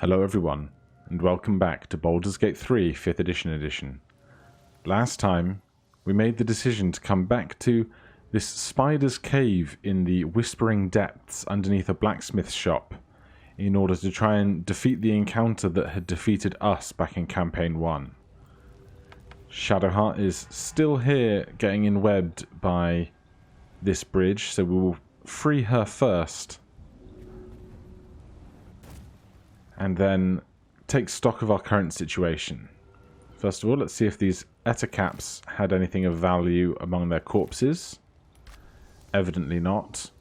Hello everyone, and welcome back to Baldur's Gate 3 5th edition. Last time, we made the decision to come back to this spider's cave in the Whispering Depths underneath a blacksmith shop in order to try and defeat the encounter that had defeated us back in Campaign 1. Shadowheart is still here getting enwebbed by this bridge, so we will free her first. And then take stock of our current situation. First of all, let's see if these Etacaps had anything of value among their corpses. Evidently not.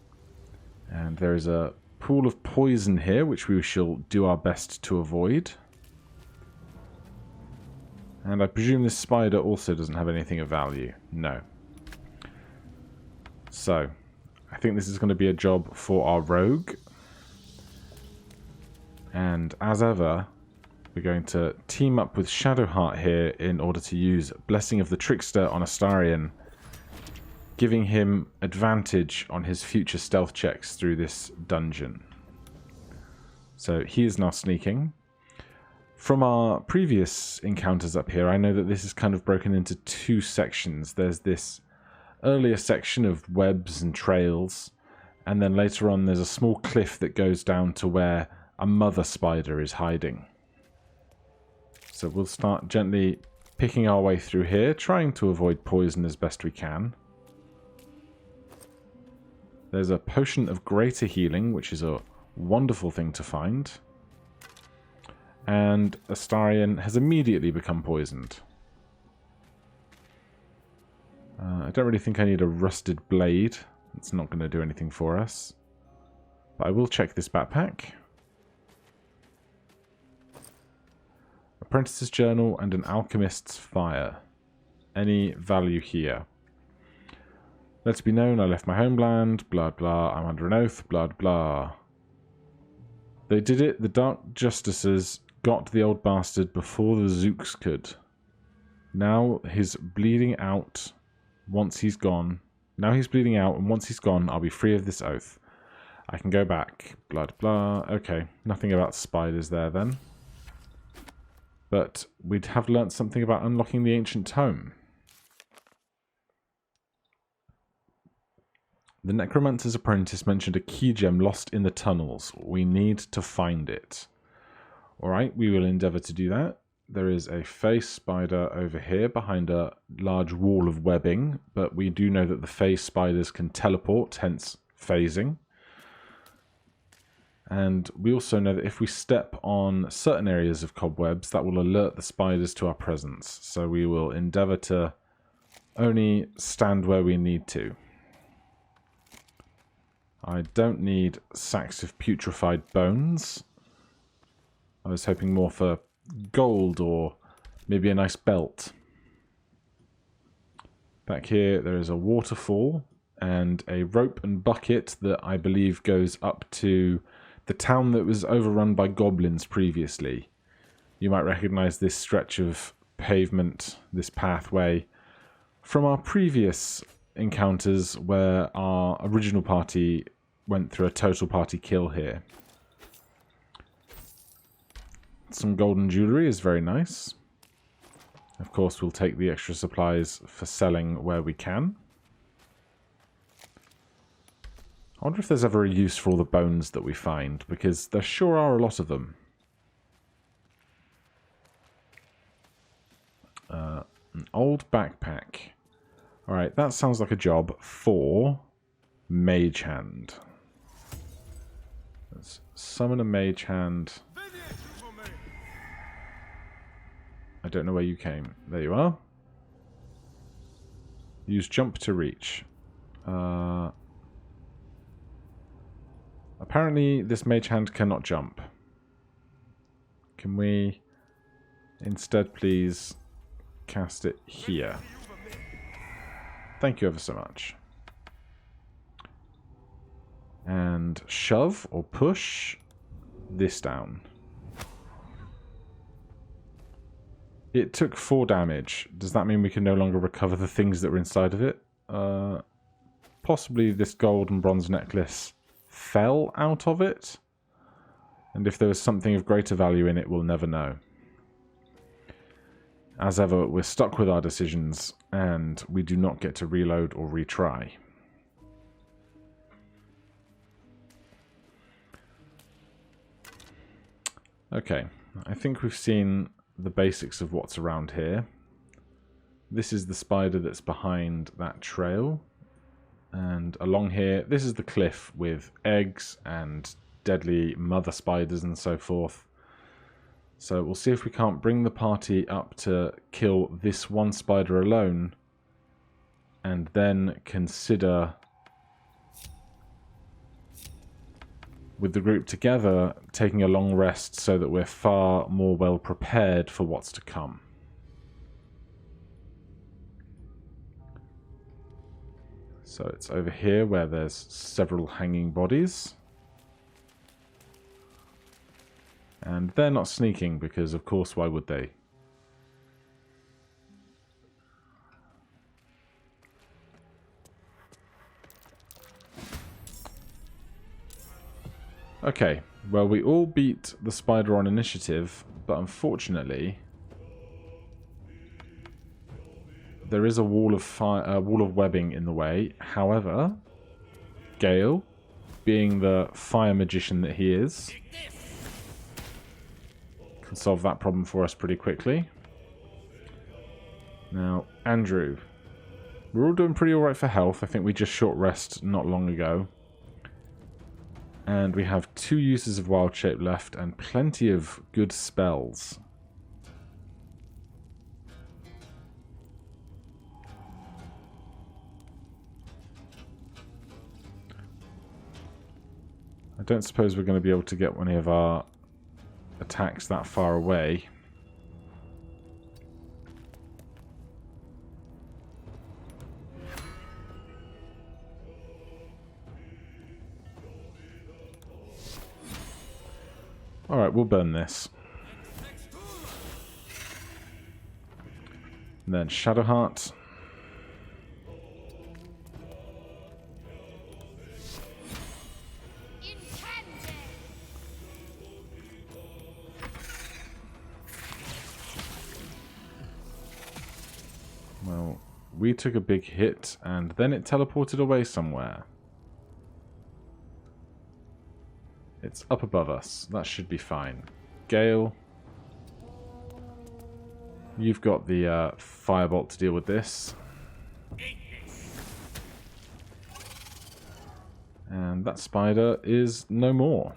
And there is a pool of poison here, which we shall do our best to avoid. And I presume this spider also doesn't have anything of value. No. So, I think this is going to be a job for our rogue. And as ever, we're going to team up with Shadowheart here in order to use Blessing of the Trickster on Astarion, giving him advantage on his future stealth checks through this dungeon. So he is now sneaking. From our previous encounters up here, I know that this is kind of broken into two sections. There's this earlier section of webs and trails, and then later on there's a small cliff that goes down to where a mother spider is hiding. So we'll start gently picking our way through here, trying to avoid poison as best we can. There's a potion of greater healing, which is a wonderful thing to find. And Astarion has immediately become poisoned. I don't really think I need a rusted blade. It's not going to do anything for us. But I will check this backpack. Apprentice's Journal and an Alchemist's Fire. Any value here? Let it be known I left my homeland, blah blah, I'm under an oath, blah blah. They did it, the Dark Justices got the old bastard before the Zooks could. Now he's bleeding out once he's gone. Now he's bleeding out, and once he's gone, I'll be free of this oath. I can go back, blah blah. Okay, nothing about spiders there then. But we'd have learnt something about unlocking the ancient tome. The Necromancer's Apprentice mentioned a key gem lost in the tunnels. We need to find it. Alright, we will endeavour to do that. There is a face spider over here behind a large wall of webbing, but we do know that the face spiders can teleport, hence phasing. And we also know that if we step on certain areas of cobwebs, that will alert the spiders to our presence. So we will endeavour to only stand where we need to. I don't need sacks of putrefied bones. I was hoping more for gold or maybe a nice belt. Back here there is a waterfall and a rope and bucket that I believe goes up to the town that was overrun by goblins previously. You might recognize this stretch of pavement, this pathway, from our previous encounters where our original party went through a total party kill here. Some golden jewellery is very nice. Of course, we'll take the extra supplies for selling where we can. I wonder if there's ever a use for all the bones that we find, because there sure are a lot of them. An old backpack. Alright, that sounds like a job for Mage Hand. Let's summon a Mage Hand. I don't know where you came. There you are. Use jump to reach. Apparently this Mage Hand cannot jump. Can we instead please cast it here? Thank you ever so much. And shove or push this down. It took 4 damage. Does that mean we can no longer recover the things that were inside of it? Possibly this gold and bronze necklace fell out of it. And if there is something of greater value in it, we'll never know. As ever, we're stuck with our decisions, and we do not get to reload or retry. Okay, I think we've seen the basics of what's around here. This is the spider that's behind that trail. And along here, this is the cliff with eggs and deadly mother spiders and so forth. So we'll see if we can't bring the party up to kill this one spider alone, and then consider, with the group together, taking a long rest so that we're far more well prepared for what's to come. So it's over here where there's several hanging bodies. And they're not sneaking because, of course, why would they? Okay, well, we all beat the spider on initiative, but unfortunately, there is a wall of webbing in the way. However, Gale, being the fire magician that he is, can solve that problem for us pretty quickly. Now, Andrew, we're all doing pretty alright for health. I think we just short rest not long ago. And we have 2 uses of Wild Shape left and plenty of good spells. I don't suppose we're going to be able to get any of our attacks that far away. Alright, we'll burn this. And then Shadowheart. Well, we took a big hit, and then it teleported away somewhere. It's up above us. That should be fine. Gale, you've got the firebolt to deal with this. And that spider is no more.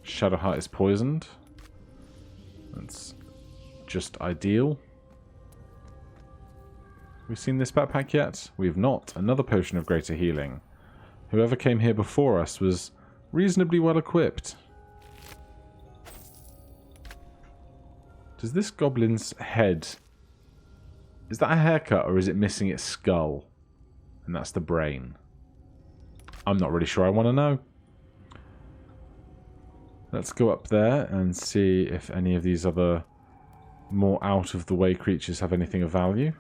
Shadowheart is poisoned. That's just ideal. We've seen this backpack yet? We've not. Another potion of greater healing. Whoever came here before us was reasonably well equipped. Does this goblin's head... is that a haircut or is it missing its skull? And that's the brain. I'm not really sure I want to know. Let's go up there and see if any of these other more out-of-the-way creatures have anything of value.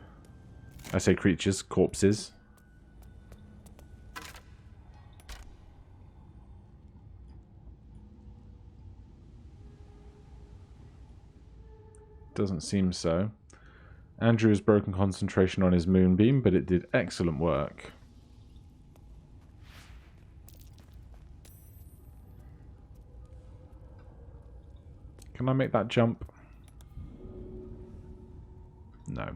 I say creatures, corpses. Doesn't seem so. Andrew has broken concentration on his moonbeam, but it did excellent work. Can I make that jump? No.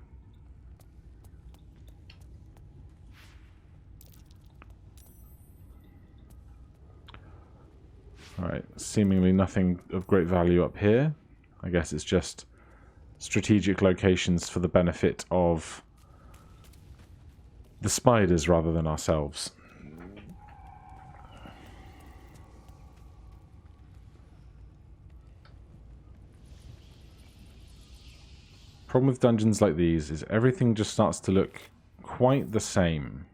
Alright, seemingly nothing of great value up here. I guess it's just strategic locations for the benefit of the spiders rather than ourselves. Problem with dungeons like these is everything just starts to look quite the same.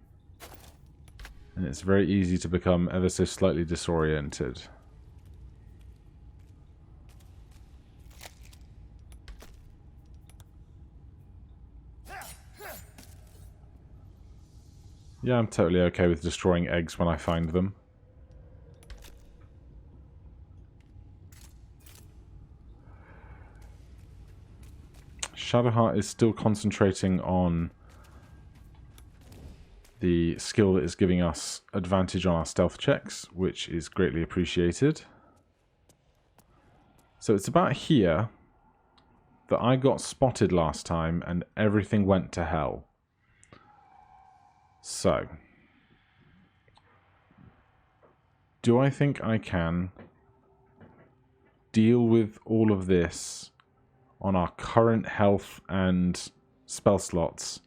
And it's very easy to become ever so slightly disoriented. Yeah, I'm totally okay with destroying eggs when I find them. Shadowheart is still concentrating on the skill that is giving us advantage on our stealth checks, which is greatly appreciated. So it's about here that I got spotted last time and everything went to hell. So, do I think I can deal with all of this on our current health and spell slots,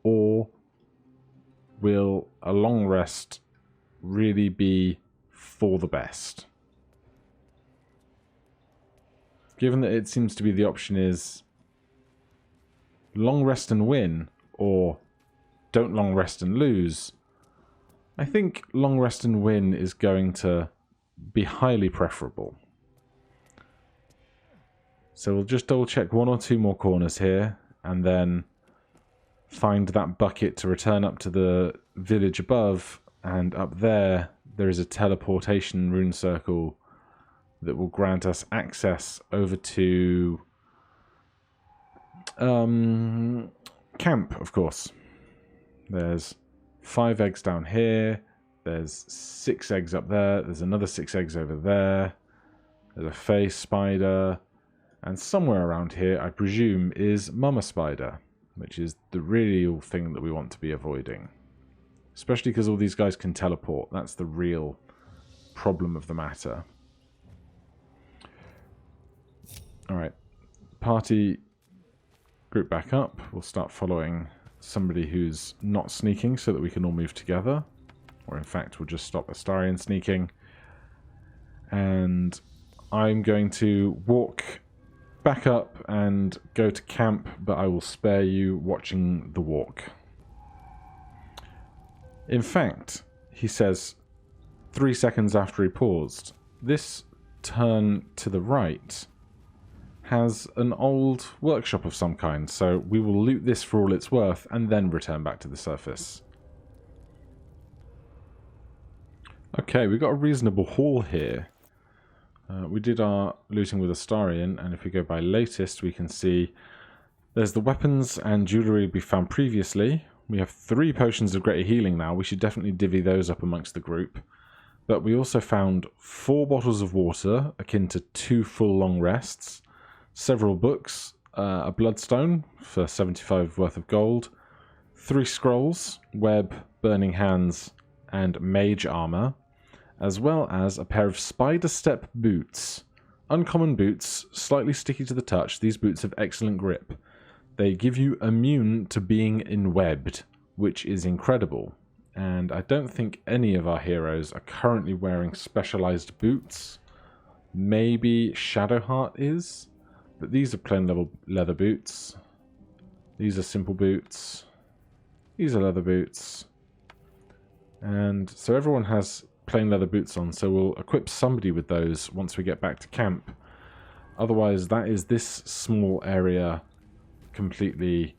or will a long rest really be for the best? Given that it seems to be the option is long rest and win, or don't long rest and lose, I think long rest and win is going to be highly preferable. So we'll just double check one or two more corners here, and then find that bucket to return up to the village above, and up there is a teleportation rune circle that will grant us access over to camp, of course. There's 5 eggs down here, there's 6 eggs up there, there's another 6 eggs over there, there's a face spider, and somewhere around here, I presume, is Mama Spider, which is the real thing that we want to be avoiding. Especially because all these guys can teleport. That's the real problem of the matter. Alright. Party group back up. We'll start following somebody who's not sneaking so that we can all move together. Or in fact, we'll just stop Astarion sneaking. And I'm going to walk back up and go to camp, but I will spare you watching the walk. In fact, he says 3 seconds after he paused, this turn to the right has an old workshop of some kind, so we will loot this for all it's worth and then return back to the surface. Okay, we've got a reasonable haul here. We did our looting with Astarion, and if we go by latest, we can see there's the weapons and jewellery we found previously. We have 3 potions of greater healing now. We should definitely divvy those up amongst the group. But we also found 4 bottles of water, akin to 2 full long rests, several books, a bloodstone for 75 worth of gold, 3 scrolls, web, burning hands, and mage armor, as well as a pair of spider step boots. Uncommon boots, slightly sticky to the touch. These boots have excellent grip. They give you immune to being enwebbed, which is incredible. And I don't think any of our heroes are currently wearing specialized boots. Maybe Shadowheart is, but these are plain leather boots. These are simple boots. These are leather boots. And so everyone has plain leather boots on, so we'll equip somebody with those once we get back to camp. Otherwise, that is this small area completely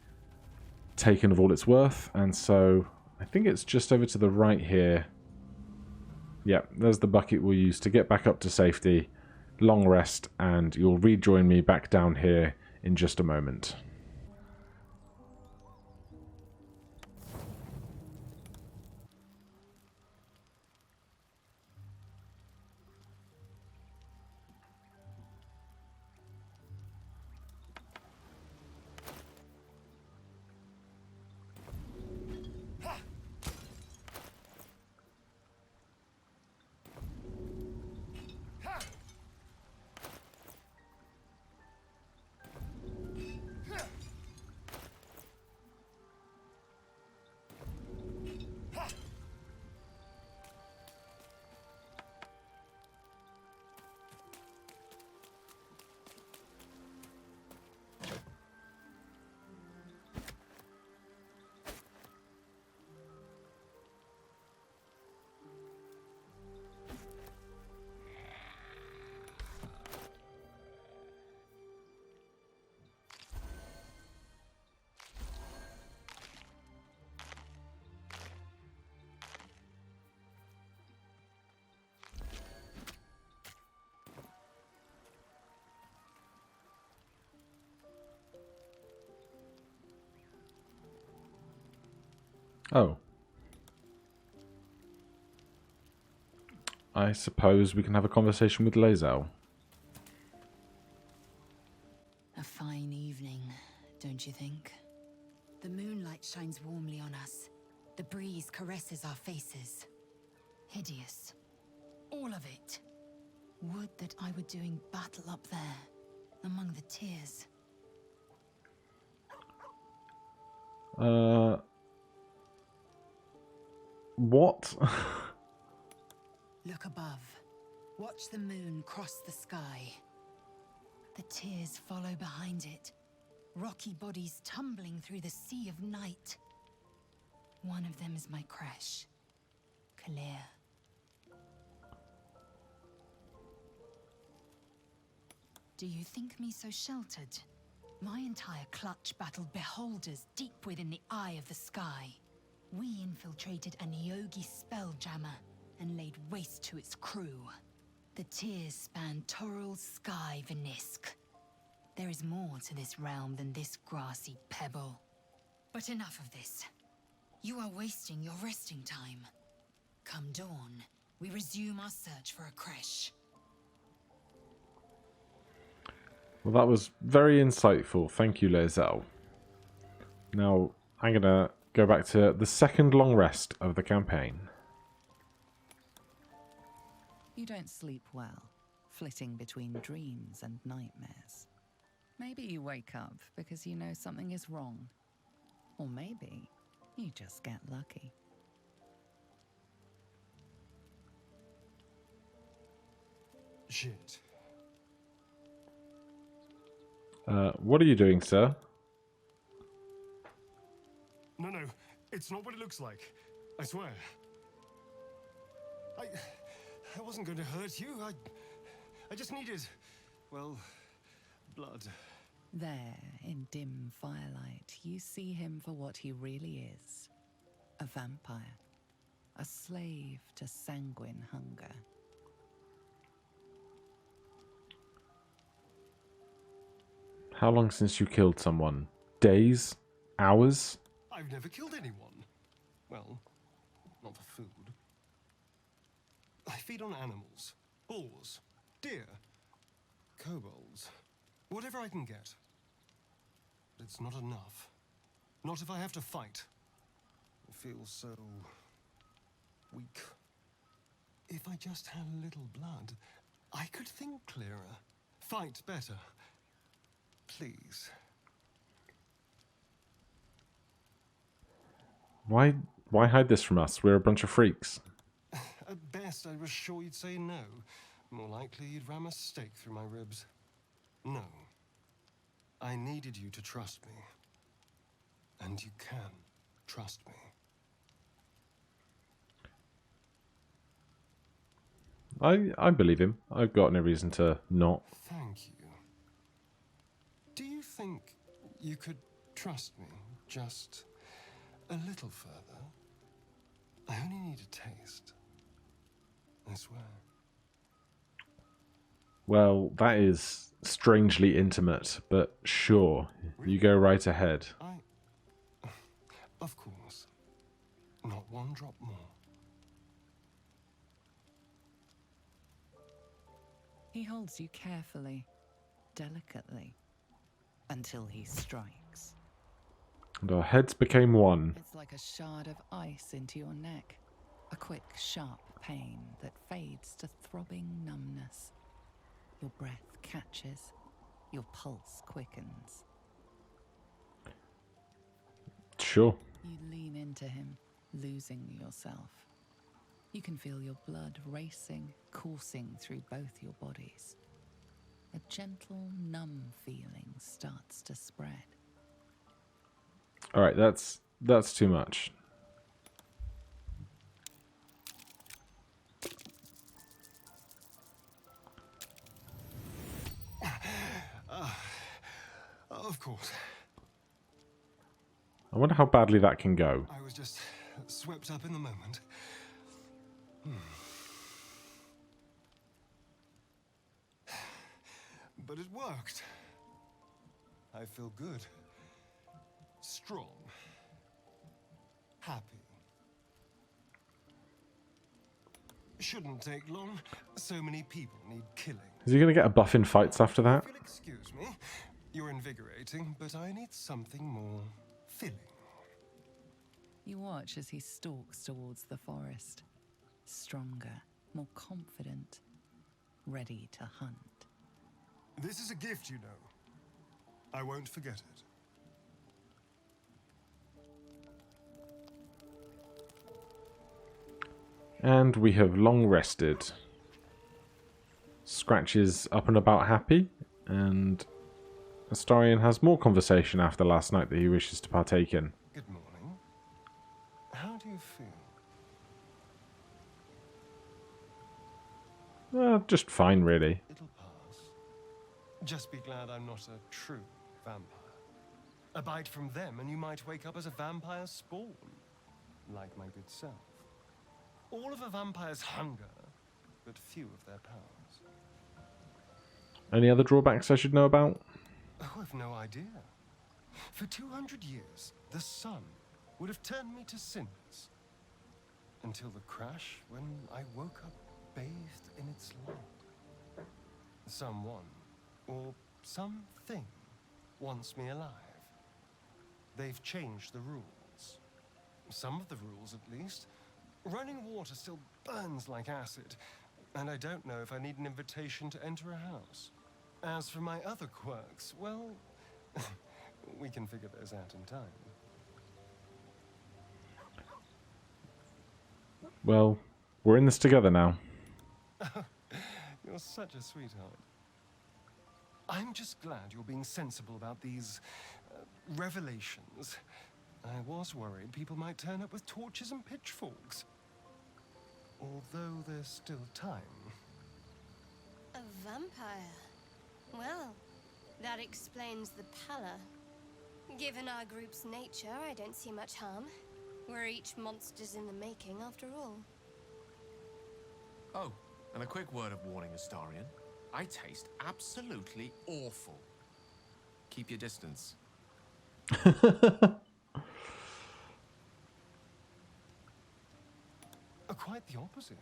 taken of all it's worth, and so I think it's just over to the right here. Yeah, there's the bucket we'll use to get back up to safety. Long rest, and you'll rejoin me back down here in just a moment. Oh. I suppose we can have a conversation with Lae'zel. A fine evening, don't you think? The moonlight shines warmly on us. The breeze caresses our faces. Hideous. All of it. Would that I were doing battle up there, among the tears. What? Look above. Watch the moon cross the sky. The tears follow behind it. Rocky bodies tumbling through the sea of night. One of them is my crash. Clear. Do you think me so sheltered? My entire clutch battled beholders deep within the eye of the sky. We infiltrated a Neogi spelljammer and laid waste to its crew. The tears span Toral's sky, Venisk. There is more to this realm than this grassy pebble. But enough of this. You are wasting your resting time. Come dawn, we resume our search for a creche. Well, that was very insightful. Thank you, Lae'zel. Now, I'm going to go back to the second long rest of the campaign. You don't sleep well, flitting between dreams and nightmares. Maybe you wake up because you know something is wrong. Or maybe you just get lucky. Shit. What are you doing, sir? No, it's not what it looks like. I swear. I wasn't going to hurt you. I just needed, well, blood. There, in dim firelight, you see him for what he really is. A vampire. A slave to sanguine hunger. How long since you killed someone? Days? Hours? I've never killed anyone. Well, not for food. I feed on animals. Boars. Deer. Kobolds. Whatever I can get. But it's not enough. Not if I have to fight. I feel so weak. If I just had a little blood, I could think clearer. Fight better. Please. Why hide this from us? We're a bunch of freaks. At best, I was sure you'd say no. More likely, you'd ram a stake through my ribs. No. I needed you to trust me. And you can trust me. I believe him. I've got no reason to not. Thank you. Do you think you could trust me just a little further? I only need a taste. I swear. Well, that is strangely intimate, but sure. You go right ahead. Of course. Not one drop more. He holds you carefully, delicately, until he strikes. And our heads became one. It's like a shard of ice into your neck. A quick, sharp pain that fades to throbbing numbness. Your breath catches. Your pulse quickens. Sure. You lean into him, losing yourself. You can feel your blood racing, coursing through both your bodies. A gentle, numb feeling starts to spread. All right, that's too much. Of course. I wonder how badly that can go. I was just swept up in the moment. But it worked. I feel good. Strong. Happy. Shouldn't take long. So many people need killing. Is he going to get a buff in fights after that? If you'll excuse me, you're invigorating, but I need something more filling. You watch as he stalks towards the forest, stronger, more confident, ready to hunt. This is a gift, you know. I won't forget it. And we have long rested. Scratch is up and about happy, and Astarion has more conversation after last night that he wishes to partake in. Good morning. How do you feel? Just fine, really. It'll pass. Just be glad I'm not a true vampire. A bite from them and you might wake up as a vampire spawn. Like my good self. All of a vampire's hunger, but few of their powers. Any other drawbacks I should know about? Oh, I've no idea. For 200 years, the sun would have turned me to cinders. Until the crash when I woke up bathed in its light. Someone, or something, wants me alive. They've changed the rules. Some of the rules, at least. Running water still burns like acid, and I don't know if I need an invitation to enter a house. As for my other quirks, well, we can figure those out in time. Well, we're in this together now. You're such a sweetheart. I'm just glad you're being sensible about these revelations. I was worried people might turn up with torches and pitchforks. Although there's still time. A vampire? Well, that explains the pallor. Given our group's nature, I don't see much harm. We're each monsters in the making, after all. Oh, and a quick word of warning, Astarion. I taste absolutely awful. Keep your distance. Quite the opposite.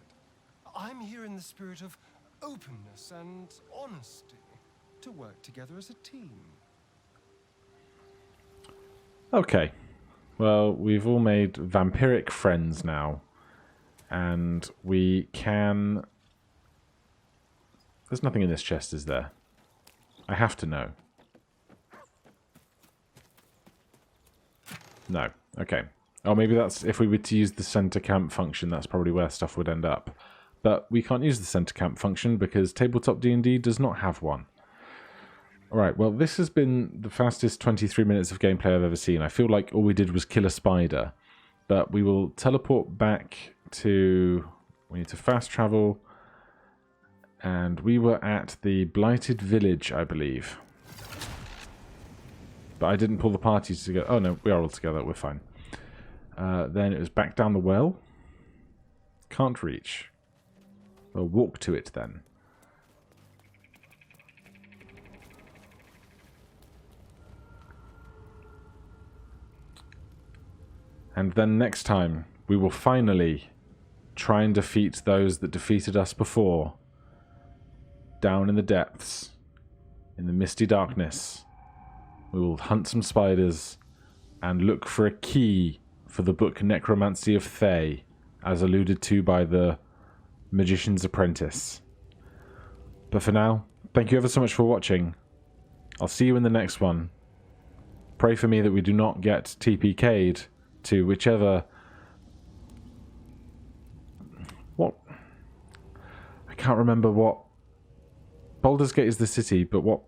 I'm here in the spirit of openness and honesty to work together as a team. Okay. Well, we've all made vampiric friends now. And we can... There's nothing in this chest, is there? I have to know. No. Okay. Oh, maybe that's... If we were to use the center camp function, that's probably where stuff would end up. But we can't use the center camp function because Tabletop D&D does not have one. Alright, well, this has been the fastest 23 minutes of gameplay I've ever seen. I feel like all we did was kill a spider. But we will teleport back to... We need to fast travel. And we were at the Blighted Village, I believe. But I didn't pull the parties together. Oh, no, we are all together. We're fine. Then it was back down the well. Can't reach. Well, walk to it then. And then next time, we will finally try and defeat those that defeated us before. Down in the depths, in the misty darkness, we will hunt some spiders and look for a key for the book Necromancy of Thay, as alluded to by the Magician's Apprentice. But for now, thank you ever so much for watching. I'll see you in the next one. Pray for me that we do not get TPK'd to whichever... What? I can't remember what... Baldur's Gate is the city, but what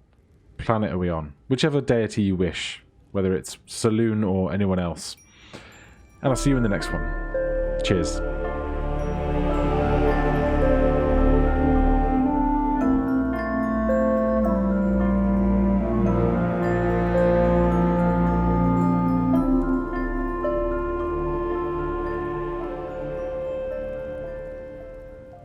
planet are we on? Whichever deity you wish, whether it's Saloon or anyone else. And I'll see you in the next one. Cheers.